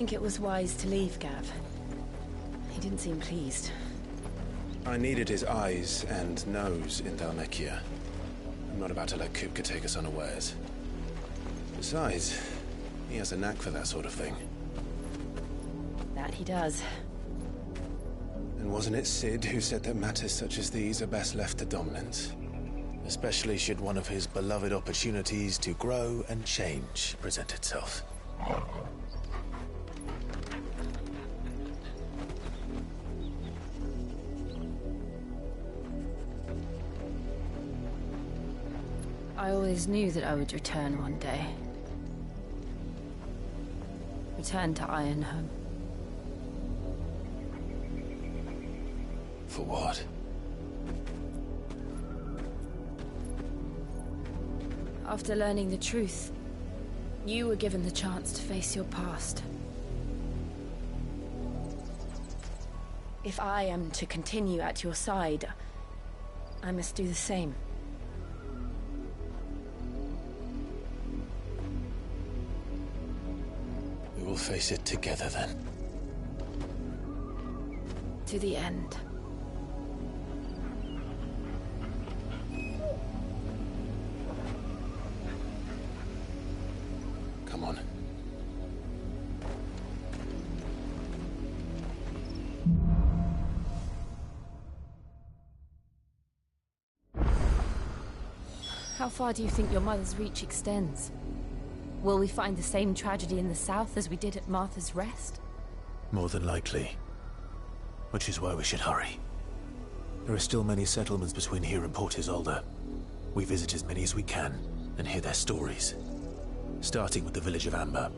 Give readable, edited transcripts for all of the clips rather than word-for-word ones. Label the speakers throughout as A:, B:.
A: think it was wise to leave, Gav. He didn't seem pleased.
B: I needed his eyes and nose in Dhalmekia. I'm not about to let Kupka take us unawares. Besides, he has a knack for that sort of thing.
A: That he does.
B: And wasn't it Sid who said that matters such as these are best left to dominance? Especially should one of his beloved opportunities to grow and change present itself.
A: I always knew that I would return one day. Return to Ironhome.
B: For what?
A: After learning the truth, you were given the chance to face your past. If I am to continue at your side, I must do the same.
B: We will face it together then.
A: To the end.
B: Come on.
A: How far do you think your mother's reach extends? Will we find the same tragedy in the south as we did at Martha's Rest?
B: More than likely. Which is why we should hurry. There are still many settlements between here and Port Isolde. We visit as many as we can and hear their stories. Starting with the village of Amber.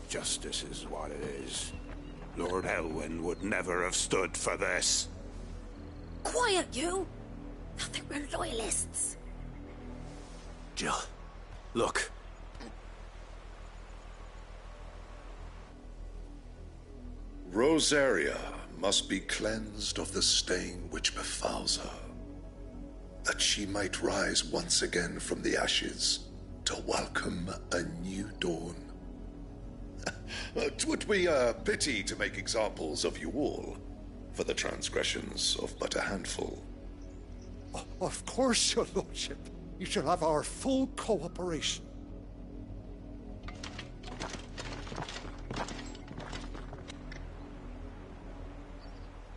C: Justice is what it is. Lord Elwyn would never have stood for this.
D: Quiet, you! I think we're loyalists.
B: Jill, look.
E: Rosaria must be cleansed of the stain which befouls her, that she might rise once again from the ashes to welcome a new dawn. 'Twould be a pity to make examples of you all, for the transgressions of but a handful.
F: Of course, your lordship. You shall have our full cooperation.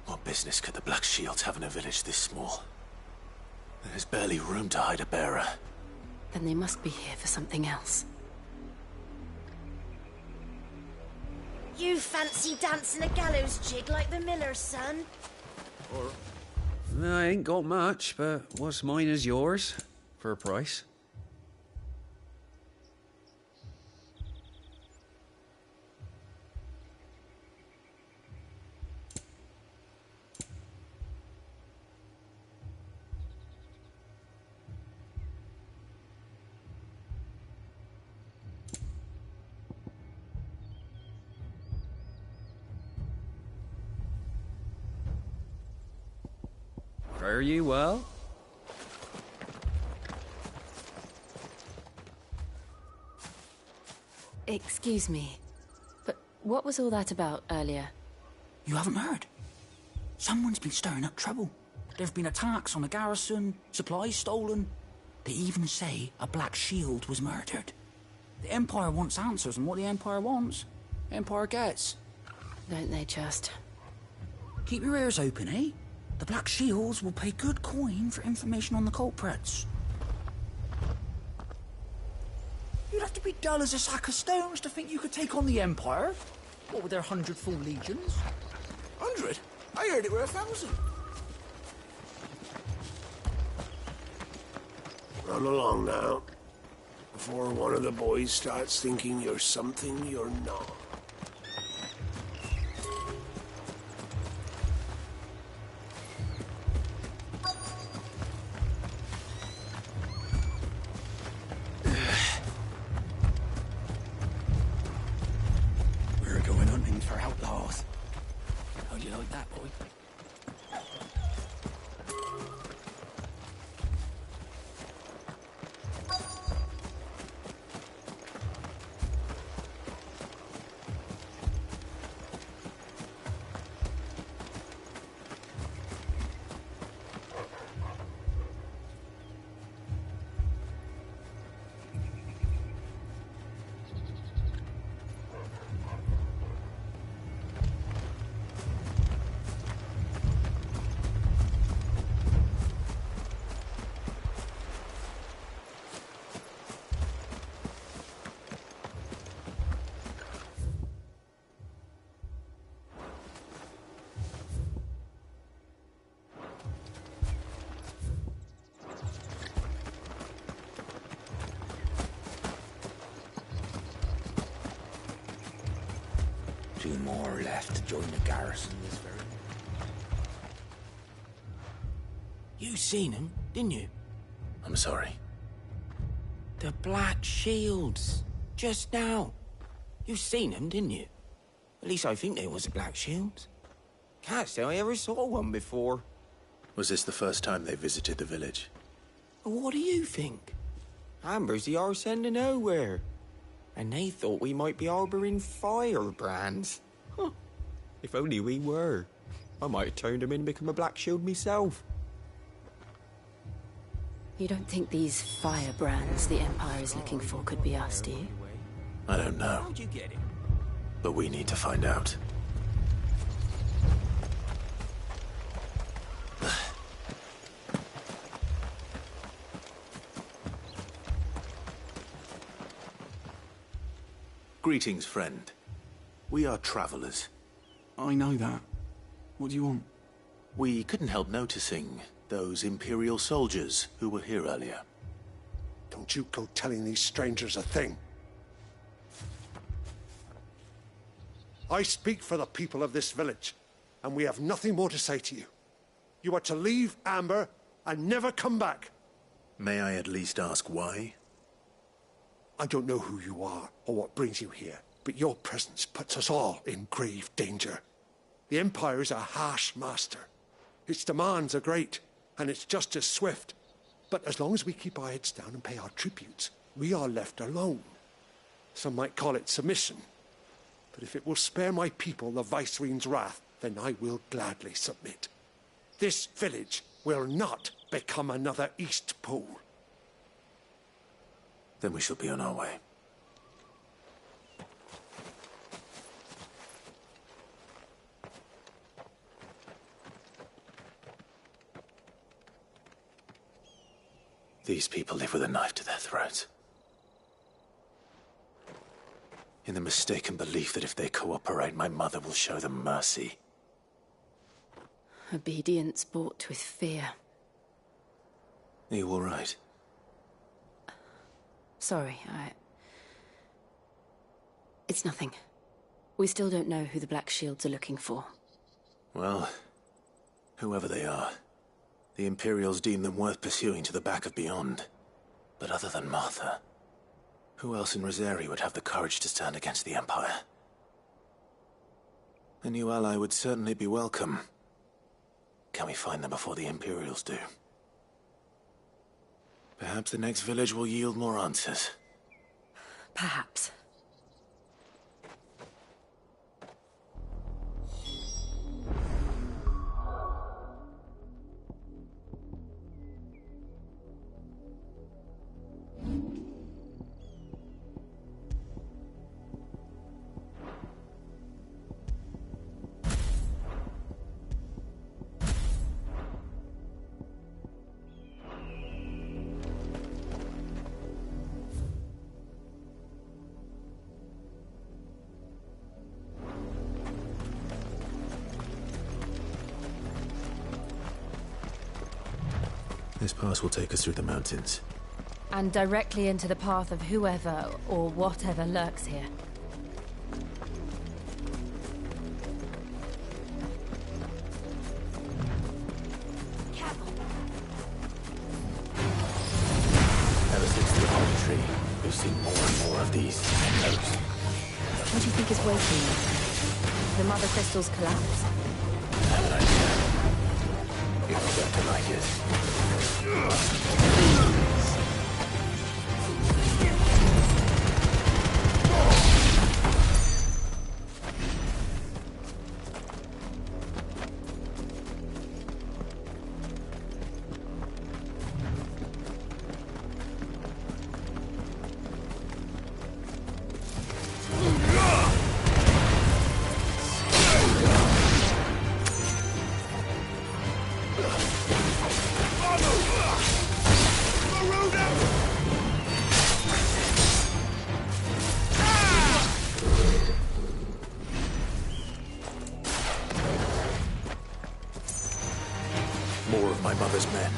B: What business could the Black Shields have in a village this small? There's barely room to hide a bearer.
A: Then they must be here for something else.
D: You fancy dancing a gallows jig like the miller's son?
G: I ain't got much, but what's mine is yours, for a price. Fare you well?
A: Excuse me, but what was all that about earlier?
H: You haven't heard? Someone's been stirring up trouble. There've been attacks on the garrison, supplies stolen. They even say a Black Shield was murdered. The Empire wants answers, and what the Empire wants, Empire gets.
A: Don't they just?
H: Keep your ears open, eh? The Black Shields will pay good coin for information on the culprits. You'd have to be dull as a sack of stones to think you could take on the Empire. What with their 100 full legions?
C: 100? I heard it were 1,000. Run along now, before one of the boys starts thinking you're something you're not.
H: We're going hunting for outlaws. How do you like that, boy? Two more left to join the garrison this very moment. You seen him, didn't you?
B: I'm sorry.
H: The Black Shields. Just now. You seen them, didn't you? At least I think they was the Black Shields. Can't say I ever saw one before.
B: Was this the first time they visited the village?
H: What do you think? Amber's the arse end of nowhere. And they thought we might be harbouring firebrands. Huh. If only we were. I might have turned them in and become a Black Shield myself.
A: You don't think these firebrands the Empire is looking for could be us, do you?
B: I don't know,
H: How'd you get it?
B: but we need to find out. Greetings, friend. We are travelers.
I: I know that. What do you want?
B: We couldn't help noticing those Imperial soldiers who were here earlier.
F: Don't you go telling these strangers a thing. I speak for the people of this village, and we have nothing more to say to you. You are to leave Amber and never come back.
B: May I at least ask why?
F: I don't know who you are or what brings you here, but your presence puts us all in grave danger. The Empire is a harsh master. Its demands are great, and its justice swift. But as long as we keep our heads down and pay our tributes, we are left alone. Some might call it submission. But if it will spare my people the Viceroy's wrath, then I will gladly submit. This village will not become another East Pole.
B: Then we shall be on our way. These people live with a knife to their throats. In the mistaken belief that if they cooperate, my mother will show them mercy.
A: Obedience bought with fear.
B: Are you all right?
A: Sorry, It's nothing. We still don't know who the Black Shields are looking for.
B: Well, whoever they are, the Imperials deem them worth pursuing to the back of beyond. But other than Martha, who else in Rosari would have the courage to stand against the Empire? A new ally would certainly be welcome. Can we find them before the Imperials do? Perhaps the next village will yield more answers.
A: Perhaps.
B: This pass will take us through the mountains.
A: And directly into the path of whoever or whatever lurks here.
B: Ever since the apple tree, we've seen more and more of these echoes.
A: What do you think is waiting there? The mother crystals collapse?
B: I have an idea. You're going to like it. More of my mother's men.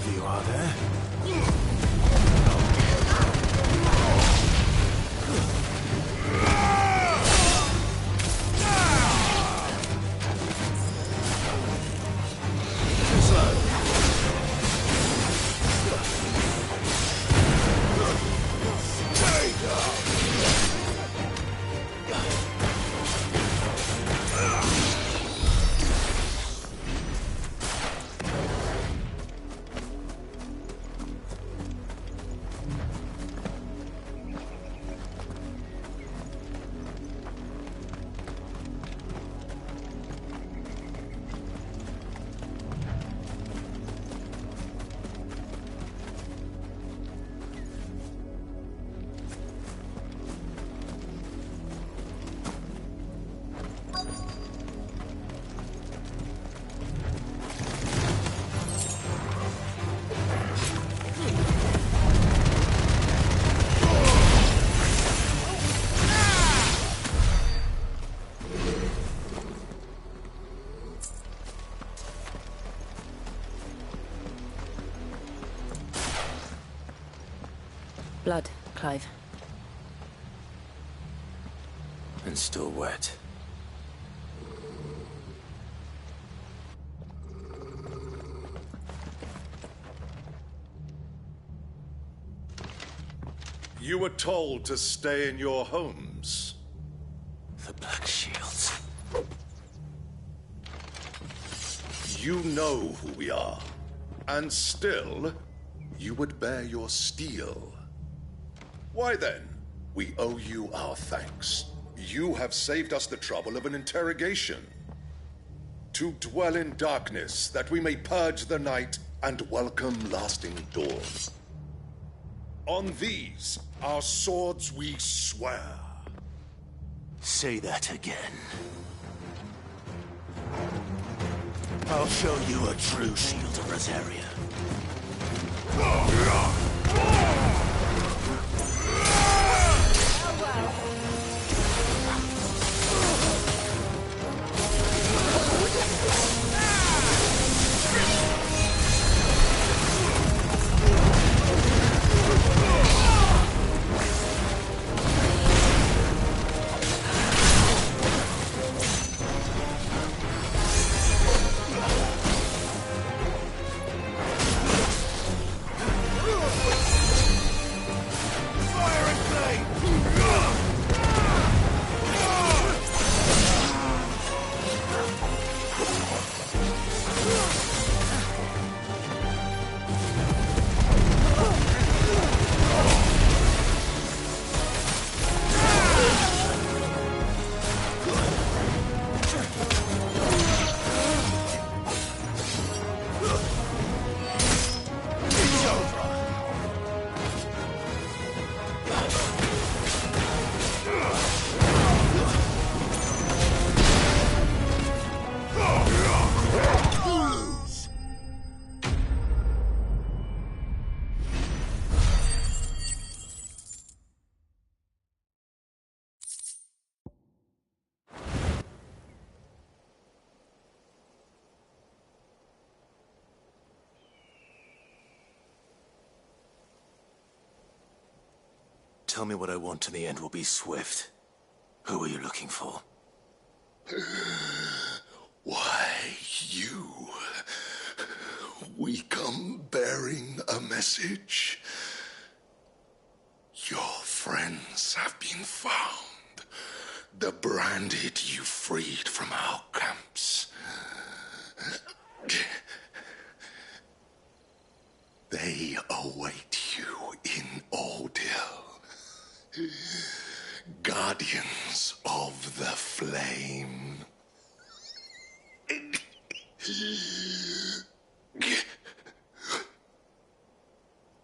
B: of you, are there?
A: Blood, Clive.
B: And still wet.
E: You were told to stay in your homes.
B: The Black Shields.
E: You know who we are. And still, you would bear your steel. Why then, we owe you our thanks. You have saved us the trouble of an interrogation. To dwell in darkness, that we may purge the night and welcome lasting dawn. On these, our swords we swear.
B: Say that again. I'll show you a true shield of Rosaria. Tell me what I want and the end will be swift. Who are you looking for?
E: Why, you. We come bearing a message. Your friends have been found. The branded you freed from our camps. They await you in Ordeal. Guardians of the Flame.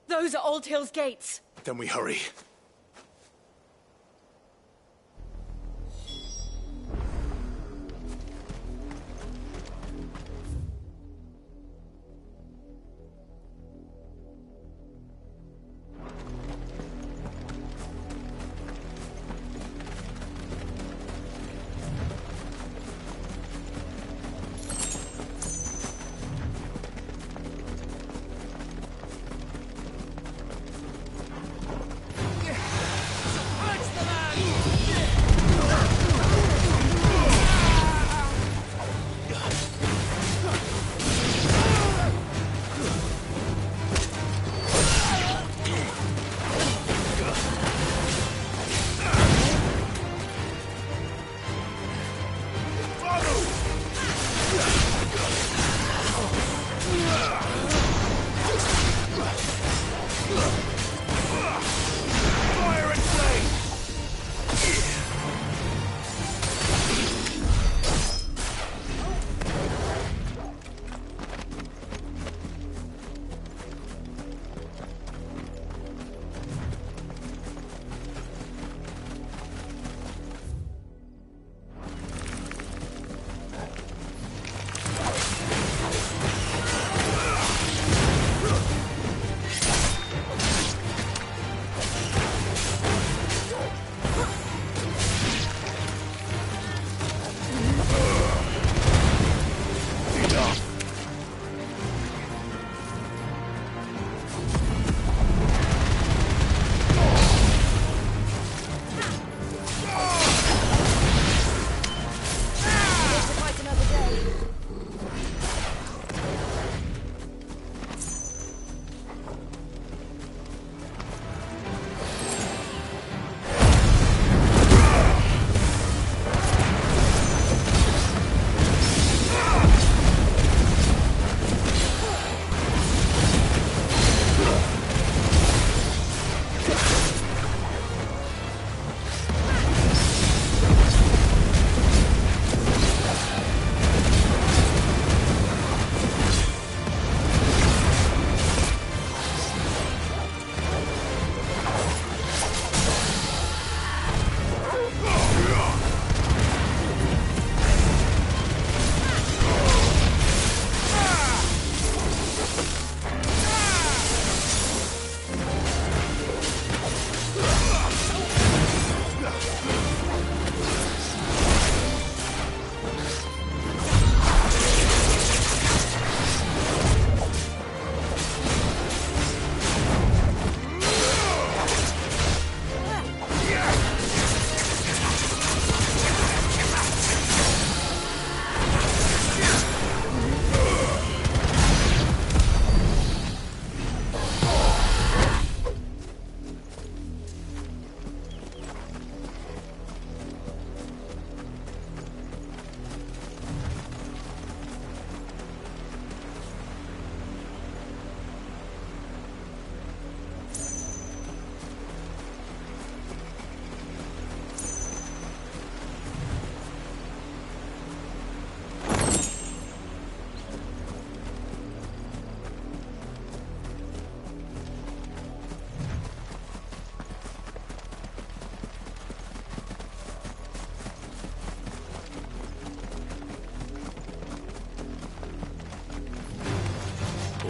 A: Those are Old Hill's gates.
B: Then we hurry.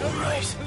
B: All right.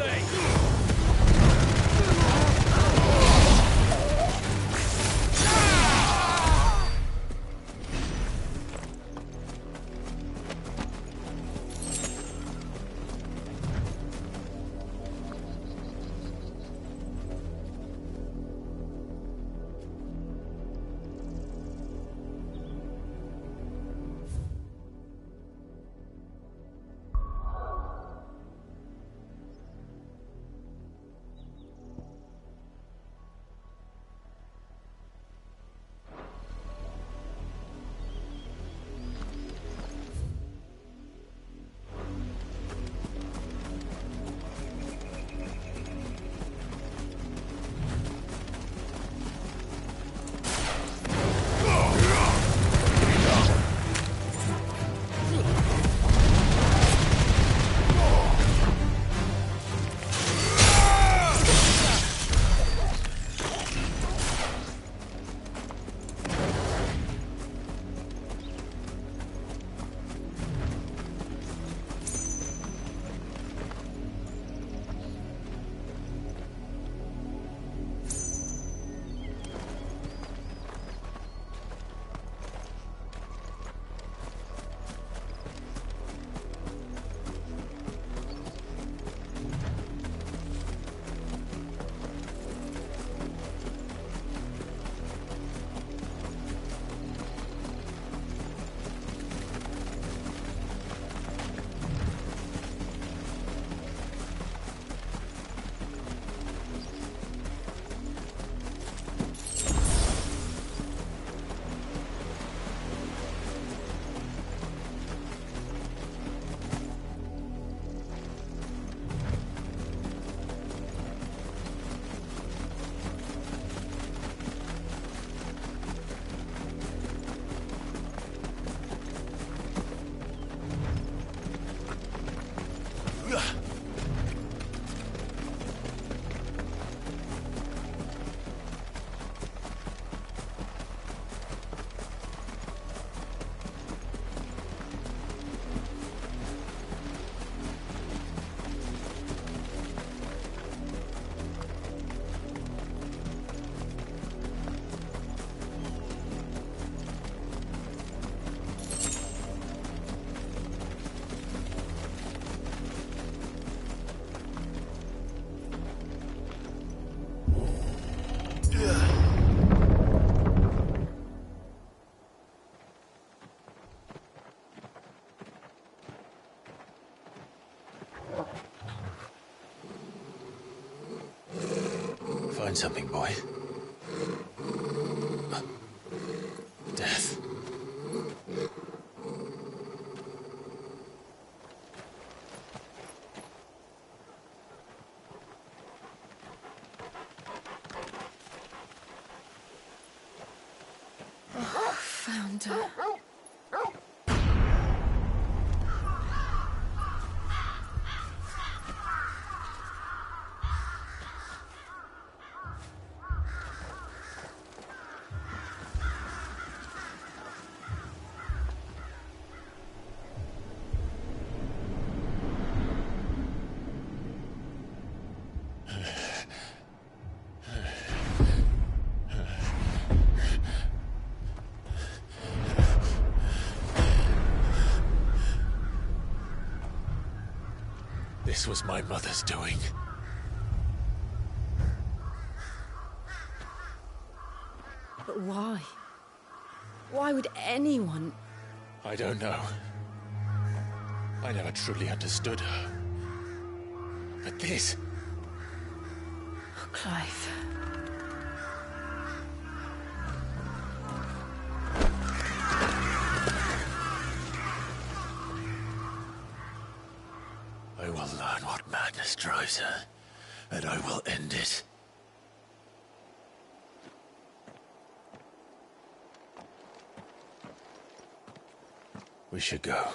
B: Find something, boy. Death.
A: Found her.
B: This was my mother's doing.
A: But why? Why would anyone...
B: I don't know. I never truly understood her. But this...
A: Oh, Clive.
B: I will learn what madness drives her, and I will end it. We should go.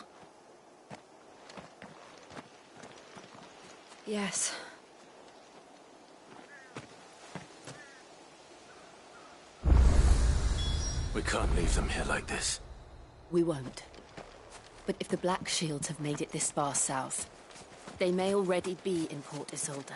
A: Yes.
B: We can't leave them here like this.
A: We won't. But if the Black Shields have made it this far south, They may already be in Port Isolde.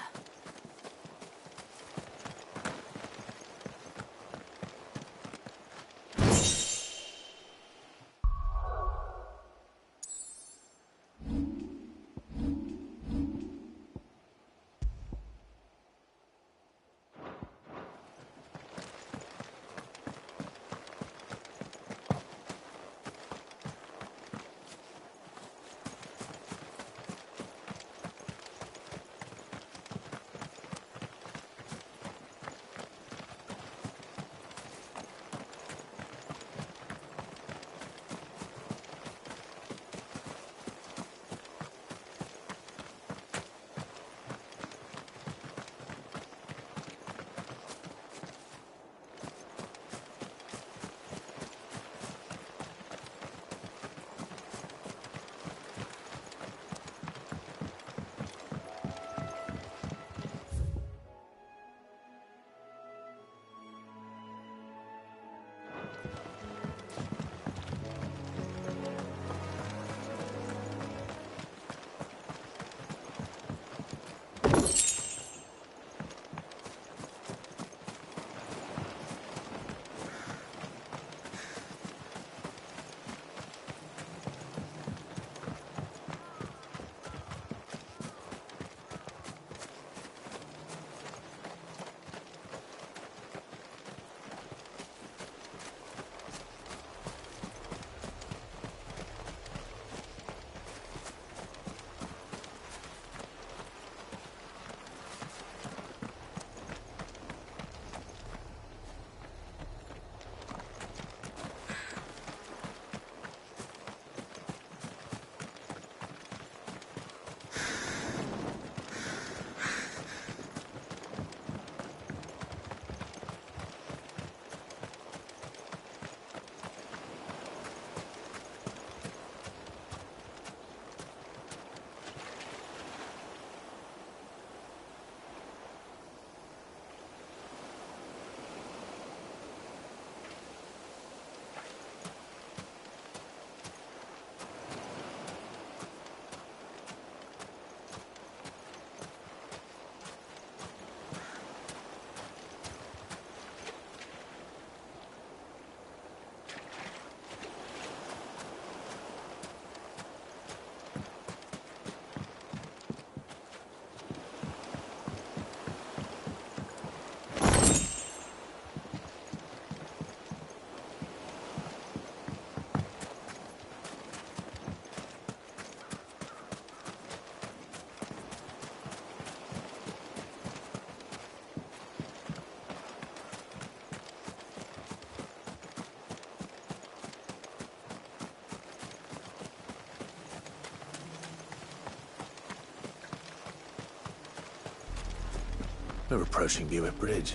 B: We're approaching Buick Bridge.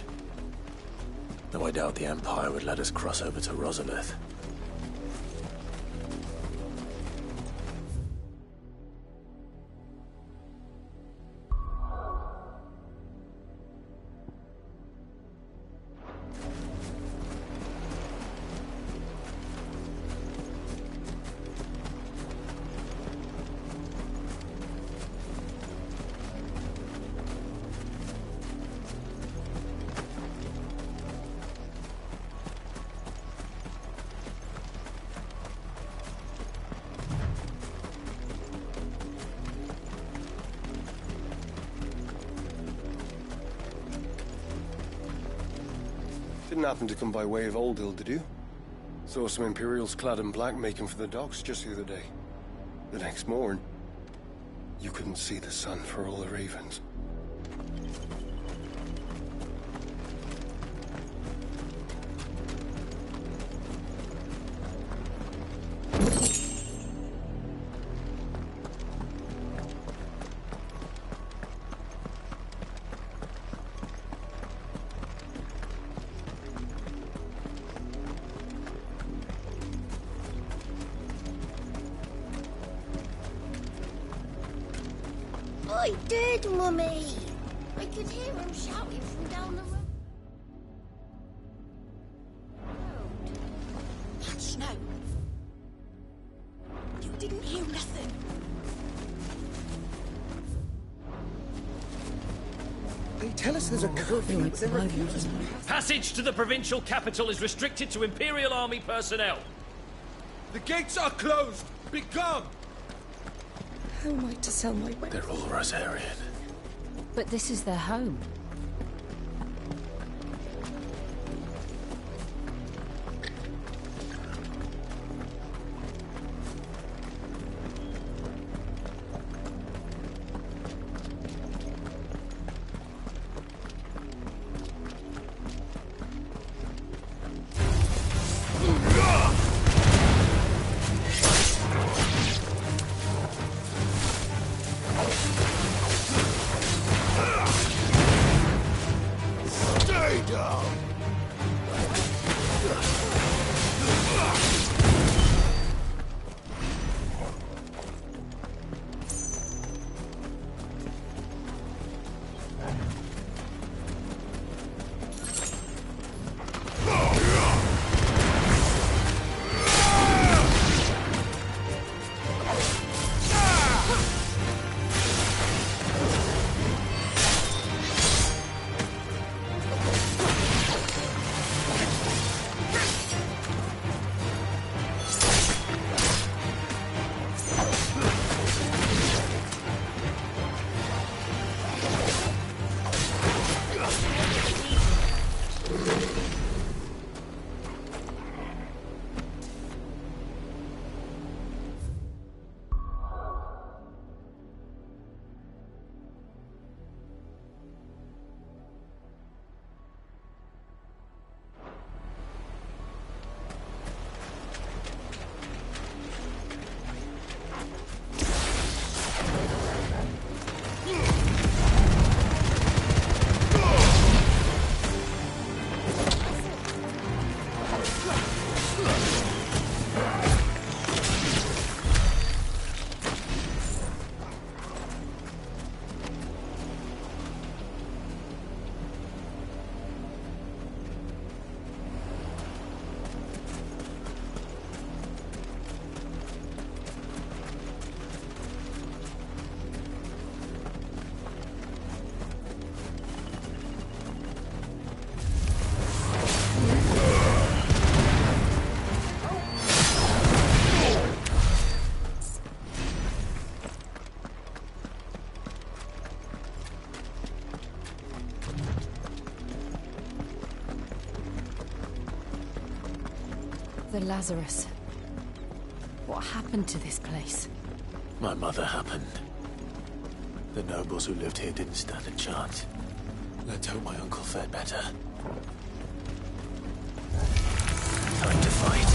B: Though I doubt the Empire would let us cross over to Rosalith.
J: Didn't happen to come by way of Oldhill, did you? Saw some Imperials clad in black making for the docks just the other day. The next morn, you couldn't see the sun for all the ravens.
D: I did, Mummy! I could hear him shouting from down the road.
H: That's snow. You didn't hear nothing.
K: tell us there's a curfew, but then refuse us.
L: Passage to the provincial capital is restricted to Imperial Army personnel.
F: The gates are closed! Begone!
K: How am I to sell my weapons?
B: They're all Rosarian.
A: But this is their home. The Lazarus. What happened to this place?
B: My mother happened. The nobles who lived here didn't stand a chance. Let's hope my uncle fared better. Time to fight.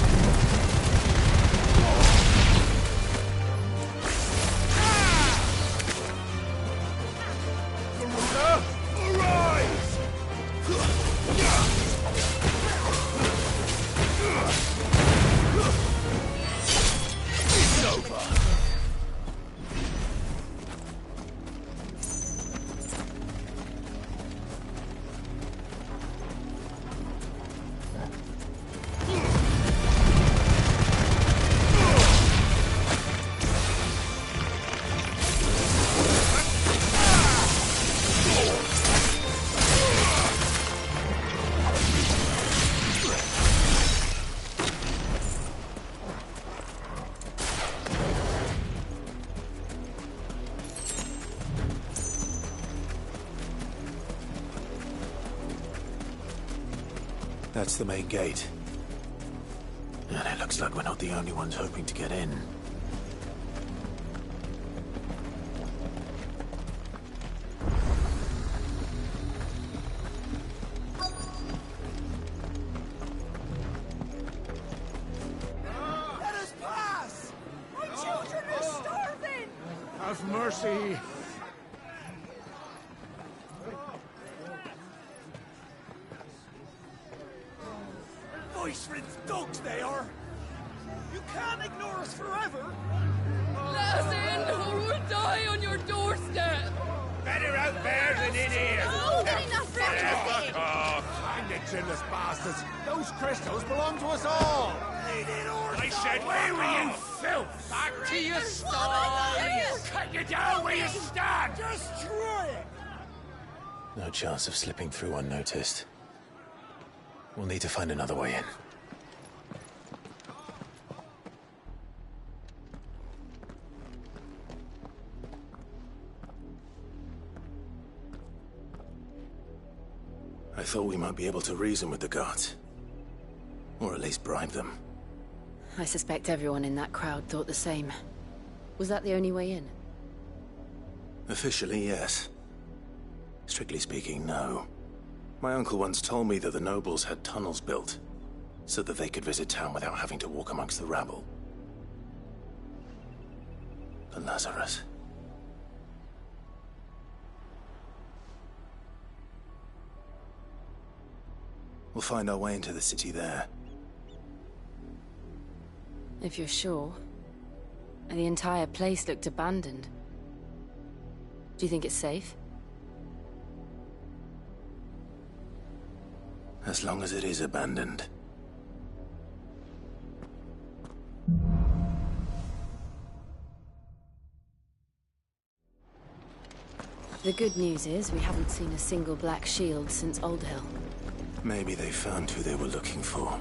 B: That's the main gate. And it looks like we're not the only ones hoping to get in.
M: Let us pass! My children are starving!
F: Have mercy!
M: Voice-rinsed dogs they are! You can't ignore us forever!
N: Let us in, or we'll die on your doorstep!
M: Better out there than in here!
D: Oh, good enough for
M: Fuck off!
F: Find the chinless bastards! Those crystals belong to us all!
M: I said, where were you, filth? Back to your stall! Cut you down where you stand! Destroy it!
B: No chance of slipping through unnoticed. We'll need to find another way in. I thought we might be able to reason with the guards. Or at least bribe them.
A: I suspect everyone in that crowd thought the same. Was that the only way in?
B: Officially, yes. Strictly speaking, no. My uncle once told me that the nobles had tunnels built, so that they could visit town without having to walk amongst the rabble. But Lazarus... We'll find our way into the city there.
A: If you're sure. The entire place looked abandoned. Do you think it's safe?
B: As long as it is abandoned.
A: The good news is we haven't seen a single black shield since Old Hill.
B: Maybe they found who they were looking for.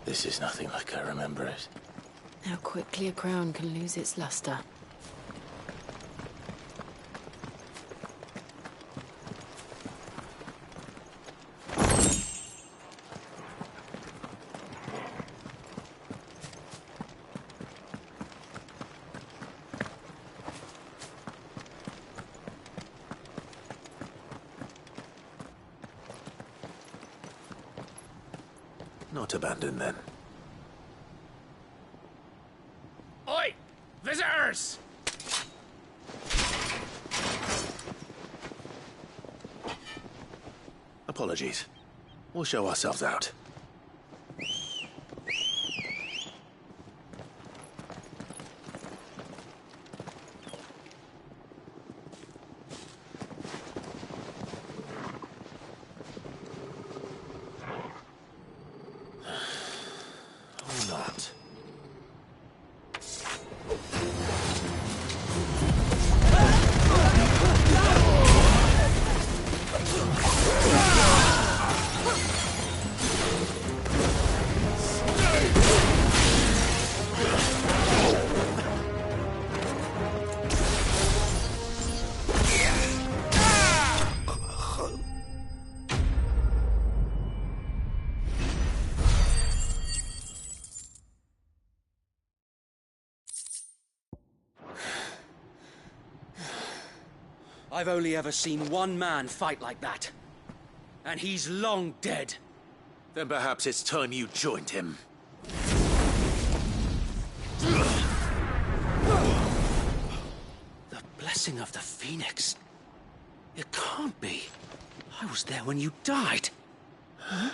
B: This is nothing like I remember it.
A: How quickly a crown can lose its luster.
B: Not abandoned, then.
M: Oi! Visitors!
B: Apologies. We'll show ourselves out. Or not.
G: I've only ever seen one man fight like that. And he's long dead.
B: Then perhaps it's time you joined him.
G: The blessing of the Phoenix. It can't be. I was there when you died. Huh?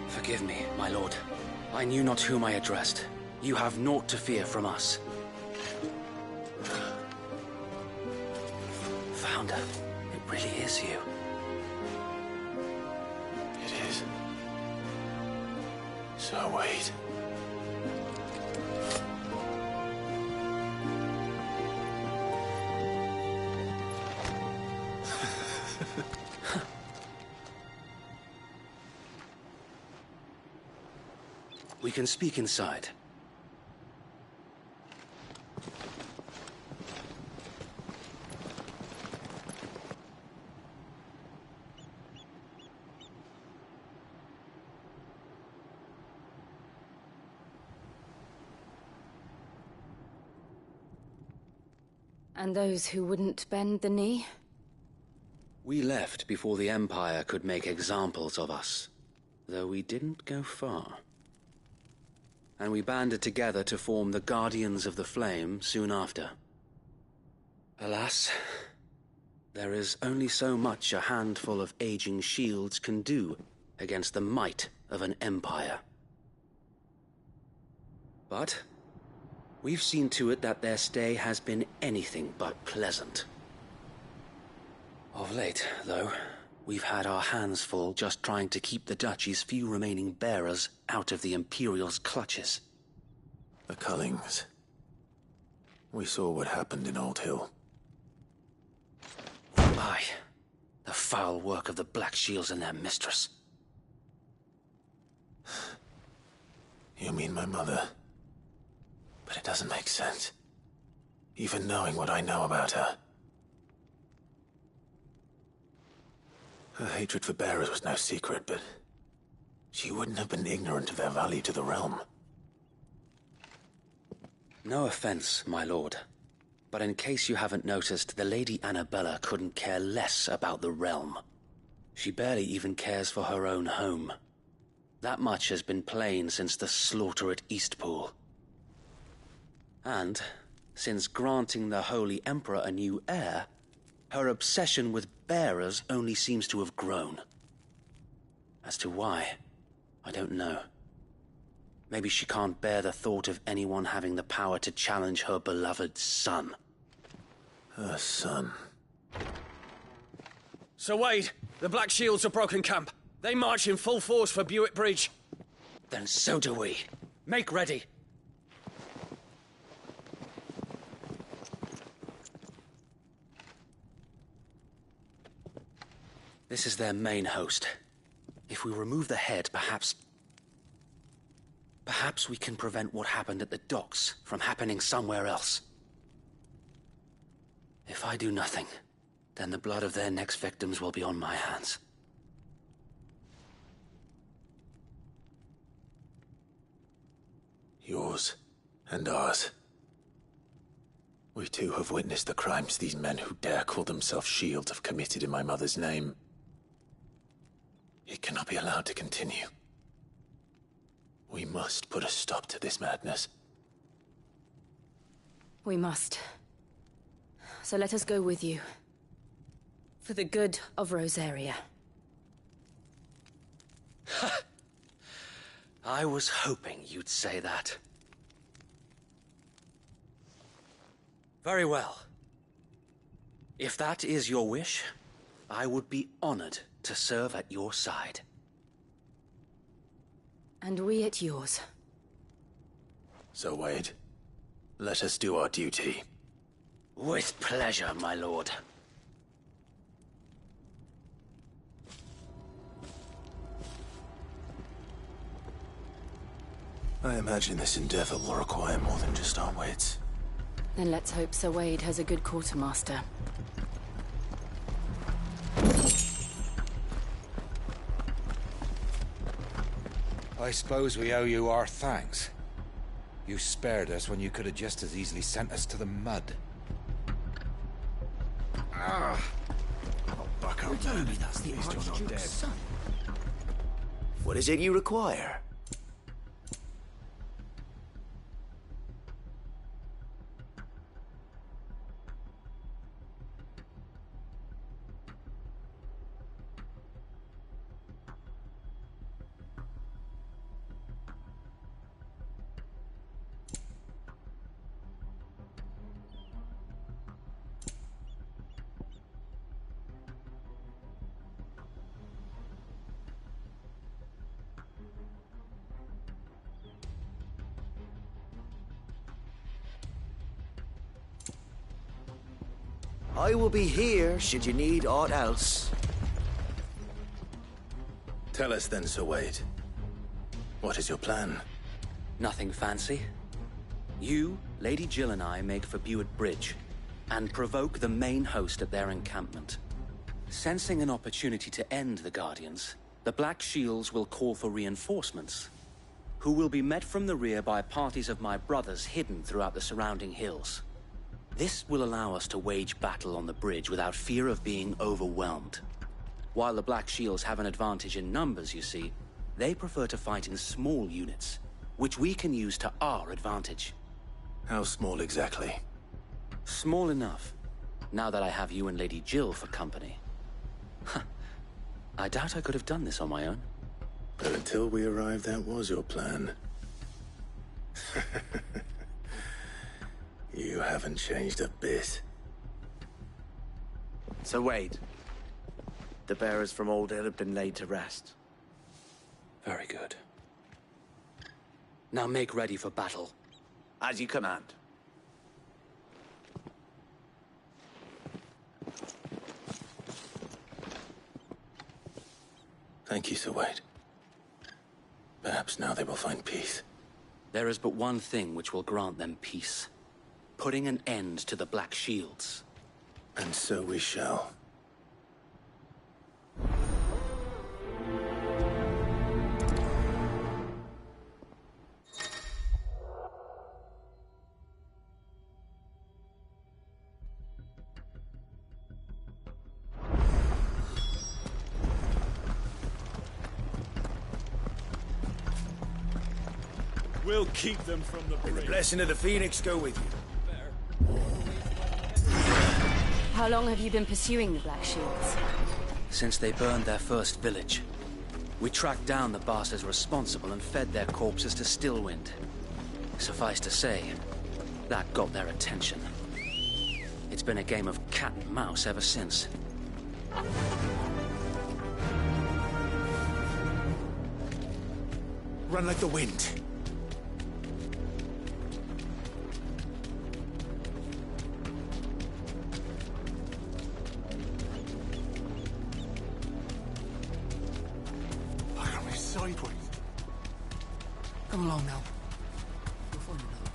G: Forgive me, my lord. I knew not whom I addressed. You have naught to fear from us. Founder, it really is you.
B: It is. So wait.
G: We can speak inside.
A: And those who wouldn't bend the knee?
G: We left before the Empire could make examples of us. though we didn't go far. And we banded together to form the Guardians of the Flame soon after. Alas, there is only so much a handful of aging shields can do against the might of an empire. But we've seen to it that their stay has been anything but pleasant. Of late, though, we've had our hands full just trying to keep the Duchy's few remaining bearers out of the Imperial's clutches.
B: The Cullings. We saw what happened in Old Hill.
G: Aye, the foul work of the Black Shields and their mistress.
B: You mean my mother? But it doesn't make sense. Even knowing what I know about her. Her hatred for bearers was no secret, but she wouldn't have been ignorant of their value to the realm.
G: No offense, my lord, but in case you haven't noticed, the Lady Annabella couldn't care less about the realm. She barely even cares for her own home. That much has been plain since the slaughter at Eastpool. And, since granting the Holy Emperor a new heir, her obsession with bearers only seems to have grown. As to why, I don't know. Maybe she can't bear the thought of anyone having the power to challenge her beloved son.
B: Her son.
L: Sir Wade, the Black Shields have broken camp. They march in full force for Buick Bridge.
G: Then so do we.
L: Make ready.
G: This is their main host. If we remove the head, perhaps we can prevent what happened at the docks from happening somewhere else. If I do nothing, then the blood of their next victims will be on my hands.
B: Yours and ours. We too have witnessed the crimes these men who dare call themselves shields have committed in my mother's name. It cannot be allowed to continue. We must put a stop to this madness.
A: We must. So let us go with you. For the good of Rosaria.
G: I was hoping you'd say that. Very well. If that is your wish, I would be honored to serve at your side.
A: And we at yours.
B: So, Wade, let us do our duty.
G: With pleasure, my lord.
B: I imagine this endeavor will require more than just our wits.
A: Then let's hope Sir Wade has a good quartermaster.
O: I suppose we owe you our thanks. You spared us when you could have just as easily sent us to the mud.
M: Oh, buck up,
H: You're telling
M: man.
H: me that's the
M: At least you're not
H: Archduke's
M: dead.
H: son?
P: What is it you require? I will be here should you need aught else.
B: Tell us then, Sir Wade. What is your plan?
G: Nothing fancy. You, Lady Jill and I make for Buick Bridge, and provoke the main host at their encampment. Sensing an opportunity to end the Guardians, the Black Shields will call for reinforcements, who will be met from the rear by parties of my brothers hidden throughout the surrounding hills. This will allow us to wage battle on the bridge without fear of being overwhelmed. While the Black Shields have an advantage in numbers, you see, They prefer to fight in small units, which we can use to our advantage.
B: How small exactly?
G: Small enough, now that I have you and Lady Jill for company. I doubt I could have done this on my own.
B: But until we arrived, that was your plan. You haven't changed a bit.
P: So Wade, the bearers from Old Hill have been laid to rest.
G: Very good. Now make ready for battle.
P: As you command.
B: Thank you, Sir Wade. Perhaps now they will find peace.
G: There is but one thing which will grant them peace. Putting an end to the Black Shields.
B: And so we shall.
M: We'll keep them from the
P: May the blessing of the Phoenix go with you.
A: How long have you been pursuing the Black Shields?
G: Since they burned their first village. We tracked down the bastards responsible and fed their corpses to Stillwind. Suffice to say, that got their attention. It's been a game of cat and mouse ever since.
B: Run like the wind.
F: Sideways.
H: Come along now. We'll find another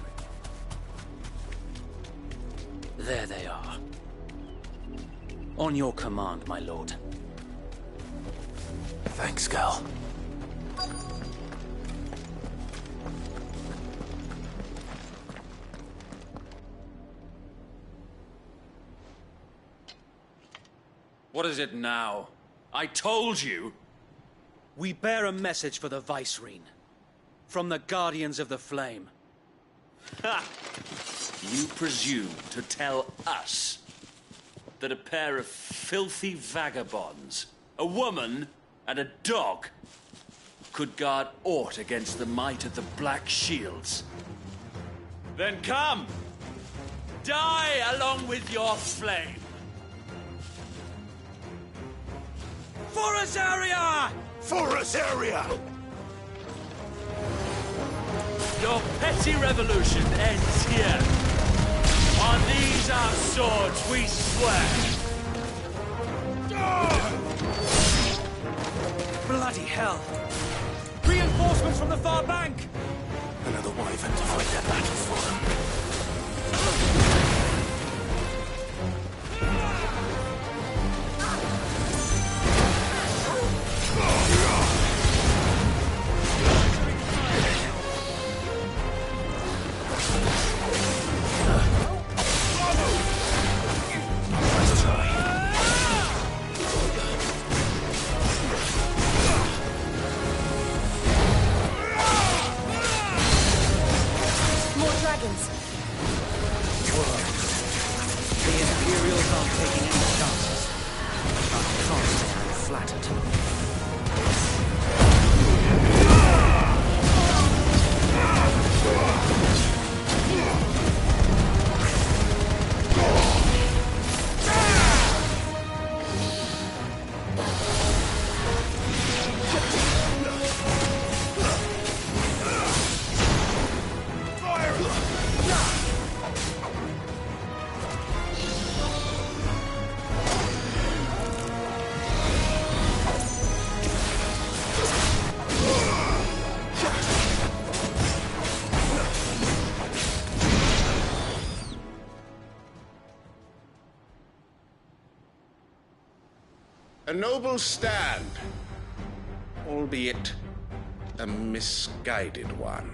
H: bridge.
G: There they are. On your command, my lord.
B: Thanks, Gal.
L: What is it now? I told you!
G: We bear a message for the Vicereine. From the Guardians of the Flame.
L: Ha! You presume to tell us that a pair of filthy vagabonds, a woman and a dog, could guard aught against the might of the Black Shields? Then come! Die along with your flame! For Azaria!
C: For Azaria!
L: Your petty revolution ends here. On these our swords we swear.
G: Bloody hell! Reinforcements from the far bank!
B: Another wyvern to fight their battle for them.
Q: A noble stand, albeit a misguided one.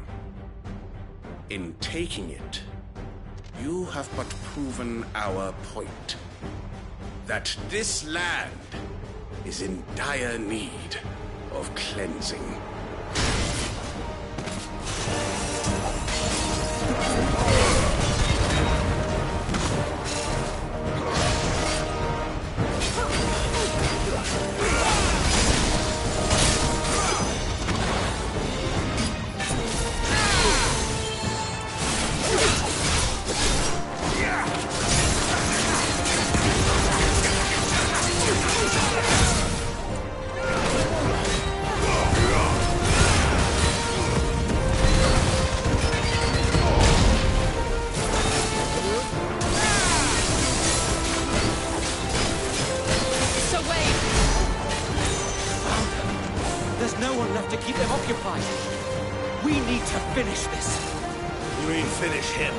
Q: In taking it, you have but proven our point. That this land is in dire need of cleansing.
G: no one left to keep them occupied. We need to finish this.
B: You mean finish him?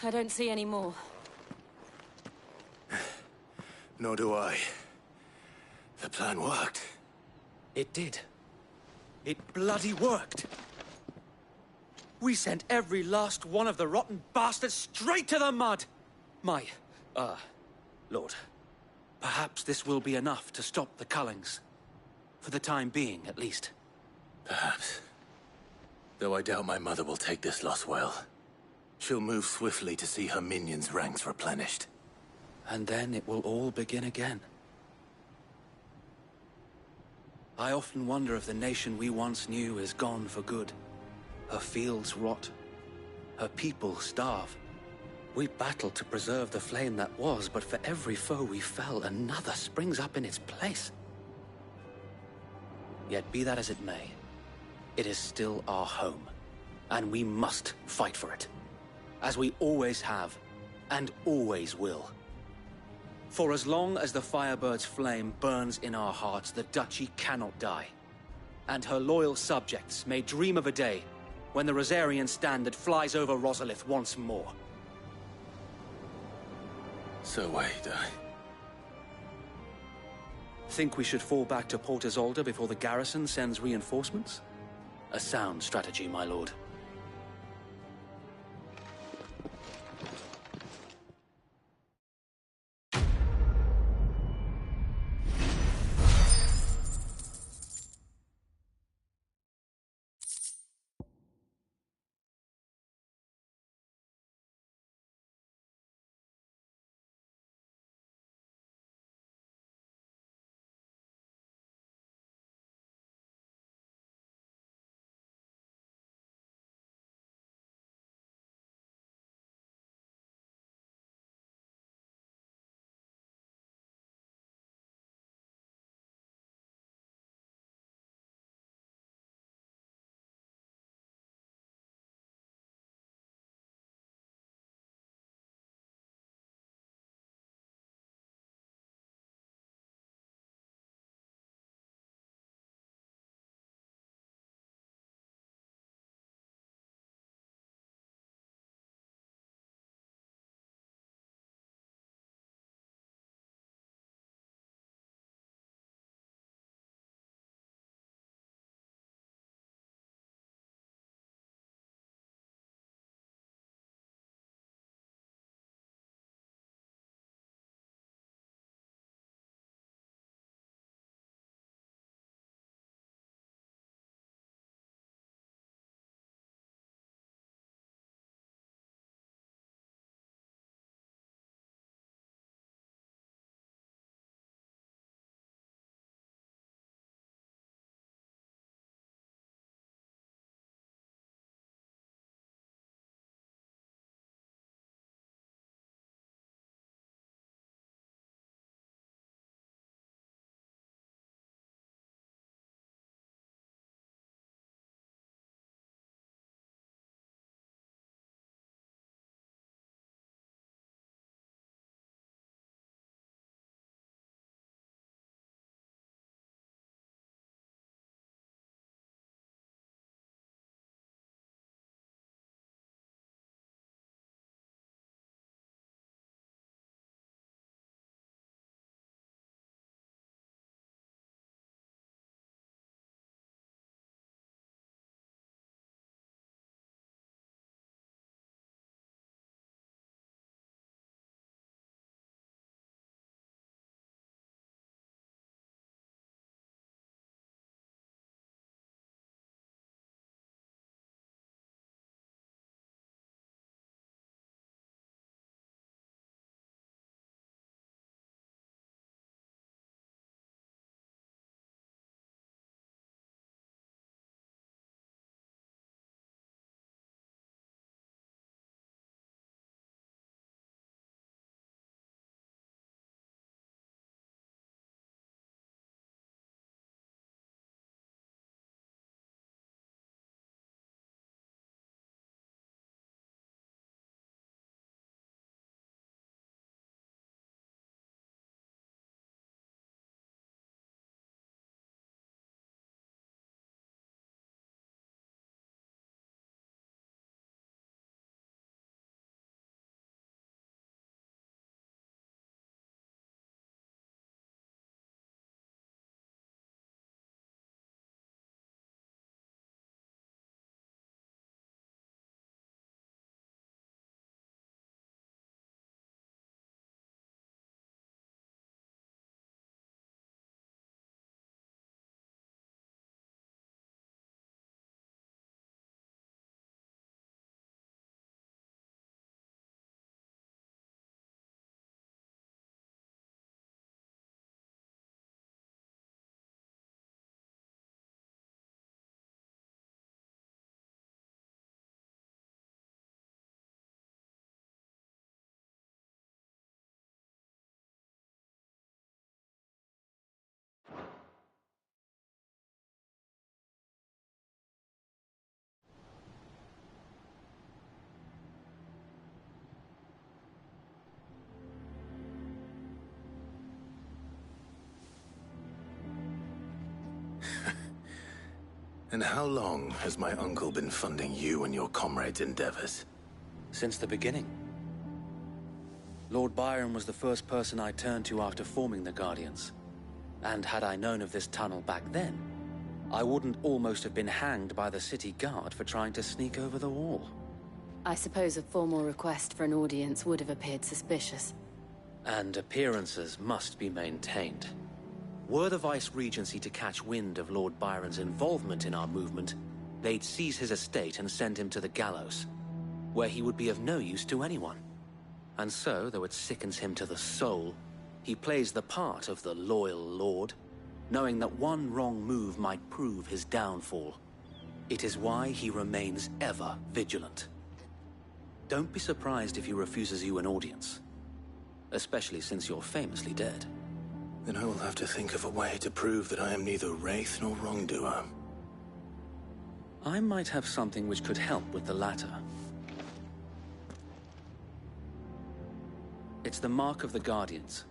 A: I don't see any more.
B: Nor do I. The plan worked.
G: It did. It bloody worked. We sent every last one of the rotten bastards straight to the mud! My, Lord, perhaps this will be enough to stop the Cullings. For the time being, at least.
B: Perhaps. Though I doubt my mother will take this loss well. She'll move swiftly to see her minions' ranks replenished.
G: And then it will all begin again. I often wonder if the nation we once knew is gone for good. Her fields rot. Her people starve. We battled to preserve the flame that was, but for every foe we fell, another springs up in its place. Yet be that as it may, it is still our home, and we must fight for it. As we always have, and always will. For as long as the Firebird's flame burns in our hearts, the Duchy cannot die. And her loyal subjects may dream of a day when the Rosarian standard flies over Rosalith once more.
B: So wait,
G: Think we should fall back to Port Isolde before the garrison sends reinforcements? A sound strategy, my lord.
B: And how long has my uncle been funding you and your comrades' endeavors?
G: Since the beginning. Lord Byron was the first person I turned to after forming the Guardians. And had I known of this tunnel back then, I wouldn't almost have been hanged by the city guard for trying to sneak over the wall.
A: I suppose a formal request for an audience would have appeared suspicious.
G: And appearances must be maintained. Were the Vice-Regency to catch wind of Lord Byron's involvement in our movement, they'd seize his estate and send him to the gallows, where he would be of no use to anyone. And so, though it sickens him to the soul, he plays the part of the loyal lord, knowing that one wrong move might prove his downfall. It is why he remains ever vigilant. Don't be surprised if he refuses you an audience, especially since you're famously dead.
B: Then I will have to think of a way to prove that I am neither wraith nor wrongdoer.
G: I might have something which could help with the latter. It's the mark of the Guardians.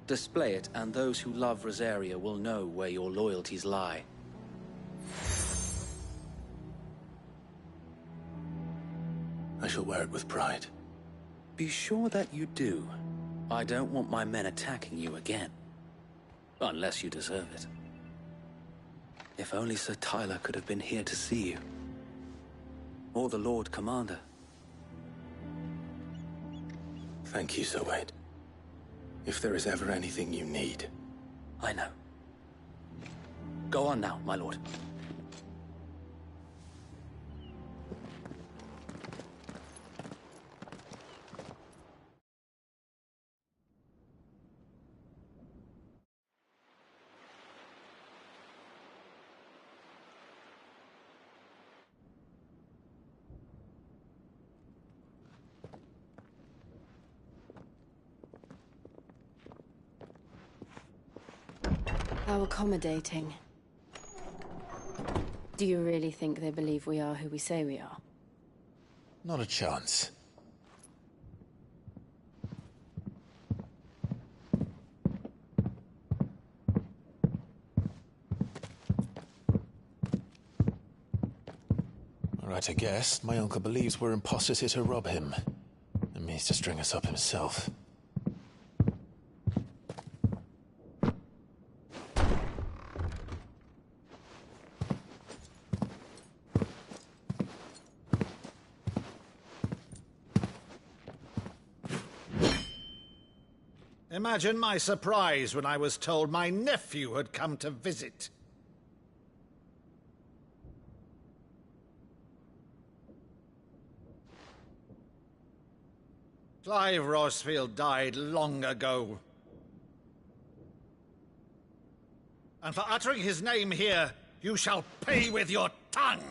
G: Display it, and those who love Rosaria will know where your loyalties lie.
B: I shall wear it with pride.
G: Be sure that you do. I don't want my men attacking you again. Unless you deserve it. If only Sir Tyler could have been here to see you. Or the Lord Commander.
B: Thank you, Sir Wade. If there is ever anything you need.
G: I know. Go on now, my lord.
A: How accommodating. Do you really think they believe we are who we say we are?
B: Not a chance. All right, I guess. My uncle believes we're imposters here to rob him. And means to string us up himself.
M: Imagine my surprise when I was told my nephew had come to visit. Clive Rosfield died long ago. And for uttering his name here, you shall pay with your tongue!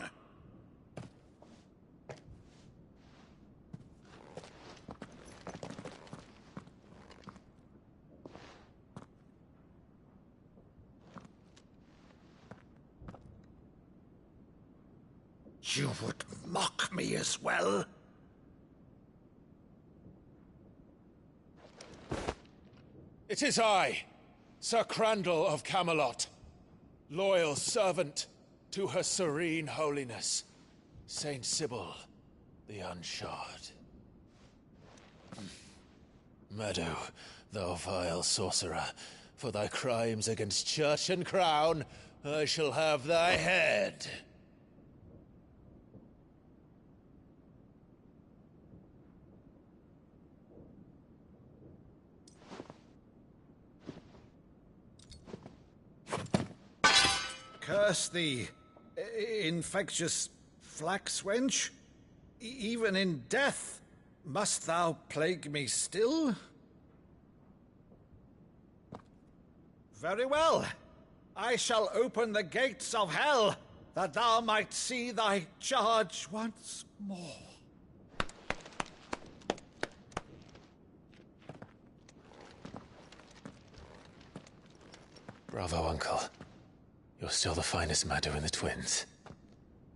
M: You would mock me as well?
R: It is I, Sir Crandall of Camelot, loyal servant to Her Serene Holiness, Saint Sybil the Unshod. Meadow, thou vile sorcerer, for thy crimes against church and crown, I shall have thy head.
M: Curse thee, infectious flax wench. Even in death, must thou plague me still? Very well. I shall open the gates of hell, that thou might see thy charge once more.
B: Bravo, Uncle. You're still the finest Maddu in the twins.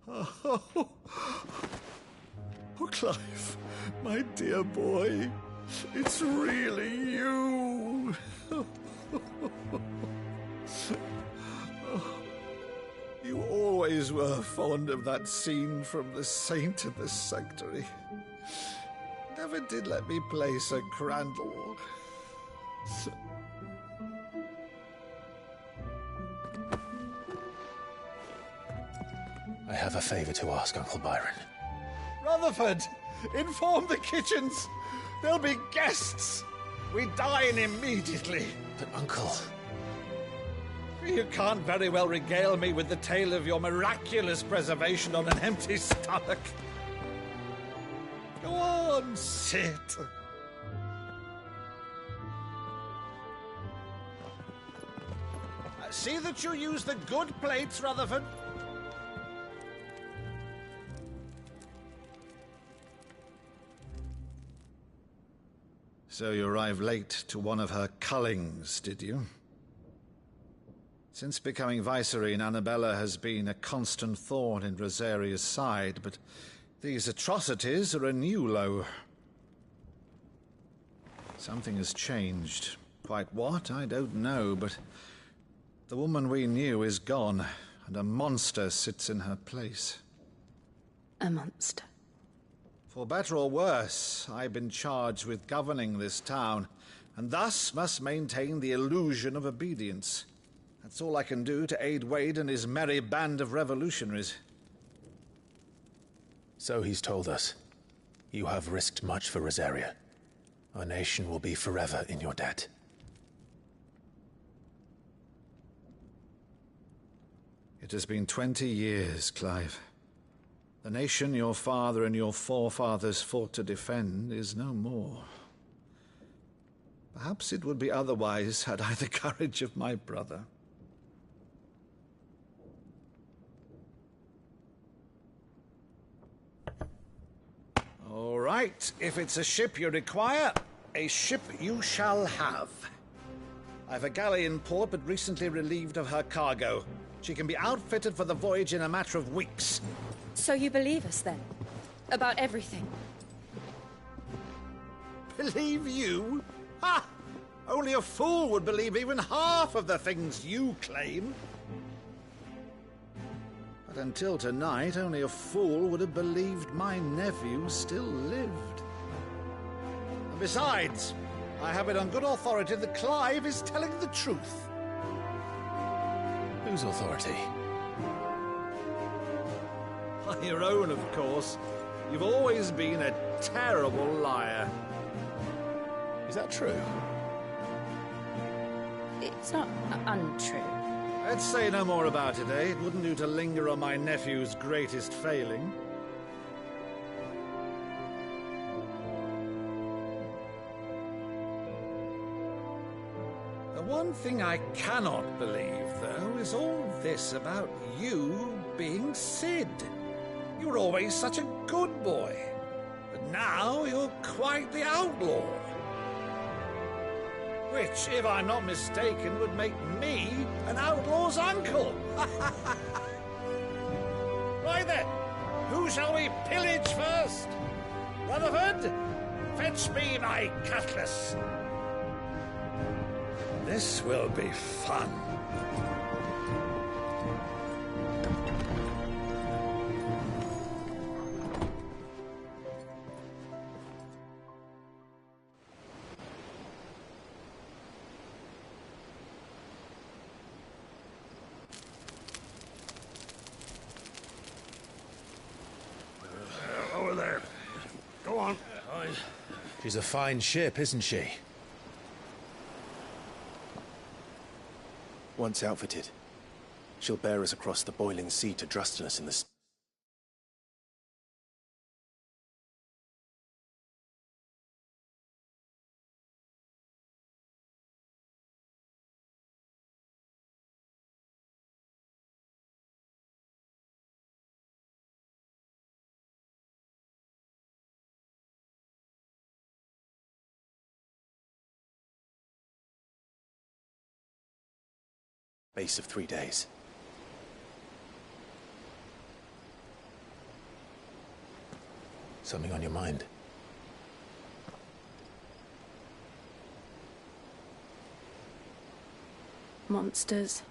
M: Oh, Clive, my dear boy, it's really you. You always always were fond of that scene from The Saint and the Sanctuary. Never did let me play Sir Crandall.
B: I have a favor to ask, Uncle Byron.
M: Rutherford, inform the kitchens. There'll be guests. We dine immediately.
B: But, Uncle...
M: You can't very well regale me with the tale of your miraculous preservation on an empty stomach. Go on, sit. See that you use the good plates, Rutherford. So you arrived late to one of her cullings, did you? Since becoming Vicereine, Annabella has been a constant thorn in Rosaria's side, but these atrocities are a new low. Something has changed. Quite what, I don't know, but the woman we knew is gone, and a monster sits in her place.
K: A monster?
M: For better or worse, I've been charged with governing this town, and thus must maintain the illusion of obedience. That's all I can do to aid Wade and his merry band of revolutionaries.
B: So he's told us. You have risked much for Rosaria. Our nation will be forever in your debt.
M: It has been 20 years, Clive. The nation your father and your forefathers fought to defend is no more. Perhaps it would be otherwise had I the courage of my brother. All right, if it's a ship you require, a ship you shall have. I've a galley in port, but recently relieved of her cargo. She can be outfitted for the voyage in a matter of weeks.
K: So you believe us, then? About everything?
M: Believe you? Ha! Only a fool would believe even half of the things you claim. But until tonight, only a fool would have believed my nephew still lived. And besides, I have it on good authority that Clive is telling the truth.
B: Whose authority?
M: Your own, of course. You've always been a terrible liar.
B: Is that true?
K: It's not untrue.
M: Let's say no more about it, eh? It wouldn't do to linger on my nephew's greatest failing. The one thing I cannot believe, though, is all this about you being Sid. You were always such a good boy, but now you're quite the outlaw. Which, if I'm not mistaken, would make me an outlaw's uncle. Right then, who shall we pillage first? Rutherford, fetch me my cutlass. This will be fun.
C: Over there. Go on.
B: She's a fine ship, isn't she? Once outfitted, she'll bear us across the boiling sea to Drustinus in the... Base of 3 days. Something on your mind?
K: Monsters.